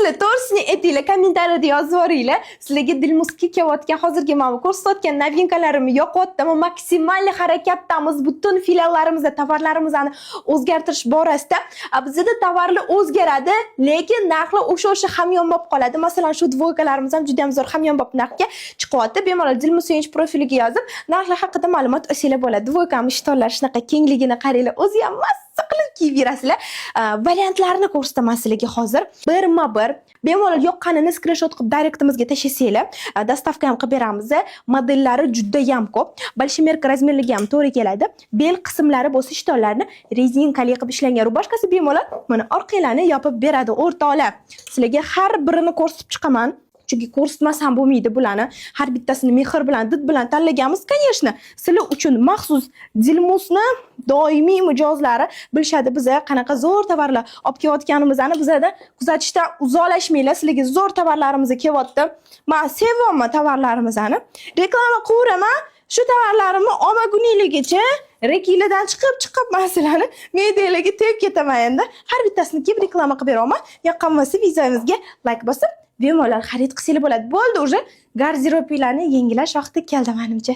bo'lsa to'g'risini aytinglar, kommentariyada yozib yuboringlar. Sizlarga Dilmuzga kelayotgan hozirgi mana ko'rsatayotgan novinkalarimni yoqyaptimi? Maksimal harakatdamiz. Butun filiallarimizda tovarlarimizni o'zgartirish borasida. Bizda tovarlar o'zgaradi, lekin narxlar o'sha hamyonbop qoladi. Masalan, shu dvoykalarimiz ham juda ham zo'r hamyonbop narxga chiqyapti. Bemalol Dilmuz Sevinch profiliga yozib, narxlar haqida ma'lumot olsanglar bo'ladi. Dvoykamiz shtonlari shunaqa kengligini qaranglar. O'zi ham massa qilib kiyib yurasizlar. Variantlarni ko'rsataman sizlarga hozir. Birma-bir bemalol yoqqanini skrinshot qilib direktimizga tashlasanglar, dastavka ham qilib beramiz. Modellari juda ham ko'p. Bolshimerka razmerligi ham to'g'ri keladi. Bel qismlari bo'lsa shtonlarni rezinkali qilib ishlangan. Rubashkasi bemalol mana orqalarini yopib beradi o'rtoqlar. Sizlarga har birini ko'rsatib chiqaman. Chunki ko'rsatmasam bo'lmaydi bularni. Har bittasini mehr bilan, did bilan tanlaganmiz, конечно. Sizlar uchun maxsus Dilmuzni doimiy mijozlari bilishadi biza qanaqa zo'r tovarlar olib kelayotganimizni. Bizada kuzatishdan uzoqlashmanglar. Sizlarga zo'r tovarlarimiz kelyapti. Men sevaman tovarlarimizni. Reklama qilveraman. Shu tovarlarimni olmagunligicha rekiladan chiqib masalani medialarga tep ketaman endi. Har bittasini kiyib reklama qilib beraman. Yoqqan bo'lsa videomizga like bosib bemalol xarid qilsanglar bo'ladi. Bo'ldi, уже garderobinglarni yangilash vaqti keldi menimcha.